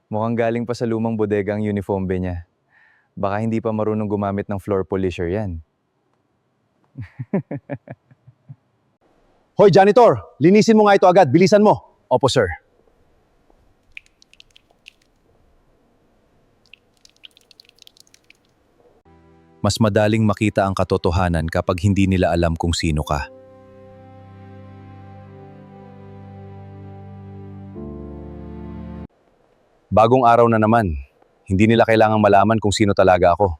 Mukhang galing pa sa lumang bodega ang uniforme niya. Baka hindi pa marunong gumamit ng floor polisher yan. Hoy, janitor! Linisin mo nga ito agad. Bilisan mo. Opo, sir. Mas madaling makita ang katotohanan kapag hindi nila alam kung sino ka. Bagong araw na naman. Hindi nila kailangang malaman kung sino talaga ako.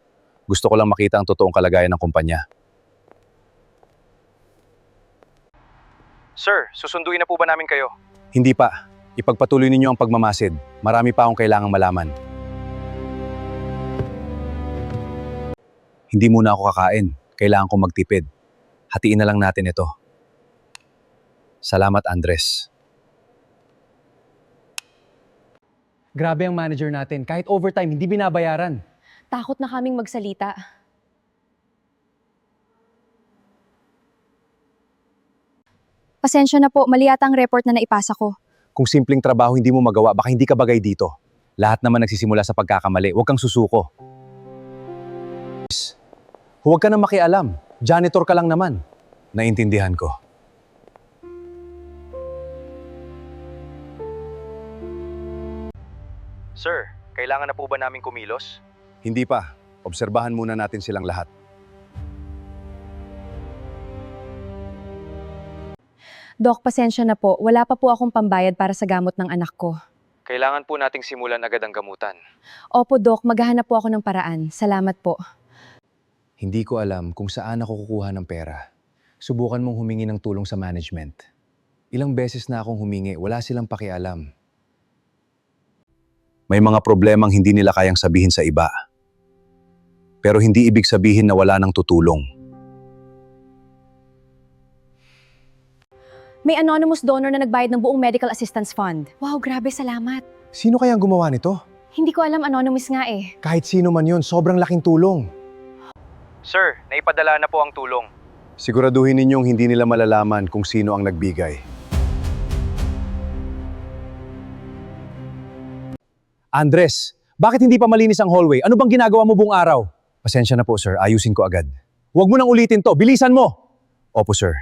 Gusto ko lang makita ang totoong kalagayan ng kumpanya. Sir, susunduin na po ba namin kayo? Hindi pa. Ipagpatuloy ninyo ang pagmamasid. Marami pa akong kailangang malaman. Hindi muna ako kakain. Kailangan kong magtipid. Hatiin na lang natin ito. Salamat, Andres. Grabe ang manager natin. Kahit overtime, hindi binabayaran. Takot na kaming magsalita. Pasensya na po, mali yata ang report na naipasa ko. Kung simpleng trabaho hindi mo magawa, baka hindi ka bagay dito. Lahat naman nagsisimula sa pagkakamali. Huwag kang susuko. Huwag ka na makialam. Janitor ka lang naman. Naintindihan ko. Sir, kailangan na po ba namin kumilos? Hindi pa. Obserbahan muna natin silang lahat. Dok, pasensya na po. Wala pa po akong pambayad para sa gamot ng anak ko. Kailangan po nating simulan agad ang gamutan. Opo, Dok. Maghahanap po ako ng paraan. Salamat po. Hindi ko alam kung saan ako kukuha ng pera. Subukan mong humingi ng tulong sa management. Ilang beses na akong humingi, wala silang pakialam. May mga problemang hindi nila kayang sabihin sa iba. Pero hindi ibig sabihin na wala nang tutulong. May anonymous donor na nagbayad ng buong medical assistance fund. Wow, grabe, salamat. Sino kayang gumawa nito? Hindi ko alam, anonymous nga eh. Kahit sino man yun, sobrang laking tulong. Sir, naipadala na po ang tulong. Siguraduhin ninyong hindi nila malalaman kung sino ang nagbigay. Andres, bakit hindi pa malinis ang hallway? Ano bang ginagawa mo buong araw? Pasensya na po, sir. Ayusin ko agad. Huwag mo nang ulitin to. Bilisan mo! Opo, sir.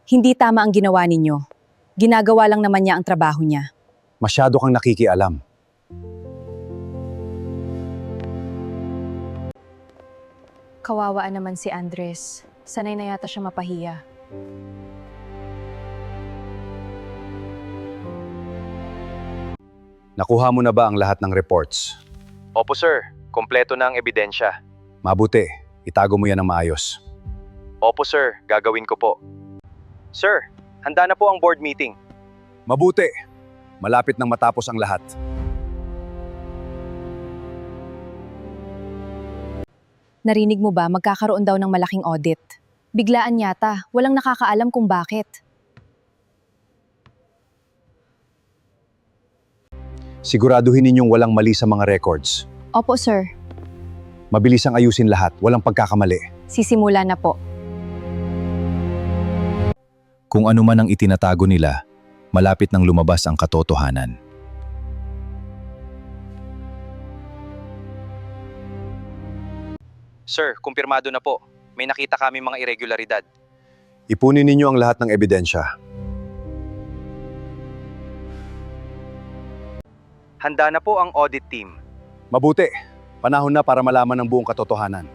Hindi tama ang ginawa ninyo. Ginagawa lang naman niya ang trabaho niya. Masyado kang nakikialam. Kawawaan naman si Andres. Sanay na yata siya mapahiya. Nakuha mo na ba ang lahat ng reports? Opo sir, kompleto na ang ebidensya. Mabuti. Itago mo yan ng maayos. Opo sir, gagawin ko po. Sir, handa na po ang board meeting. Mabuti. Malapit nang matapos ang lahat. Narinig mo ba, magkakaroon daw ng malaking audit? Biglaan yata, walang nakakaalam kung bakit. Siguraduhin ninyong walang mali sa mga records. Opo, sir. Mabilis ang ayusin lahat. Walang pagkakamali. Sisimula na po. Kung ano man ang itinatago nila, malapit nang lumabas ang katotohanan. Sir, kumpirmado na po. May nakita kami mga irregularidad. Ipunin ninyo ang lahat ng ebidensya. Handa na po ang audit team. Mabuti. Panahon na para malaman ang buong katotohanan.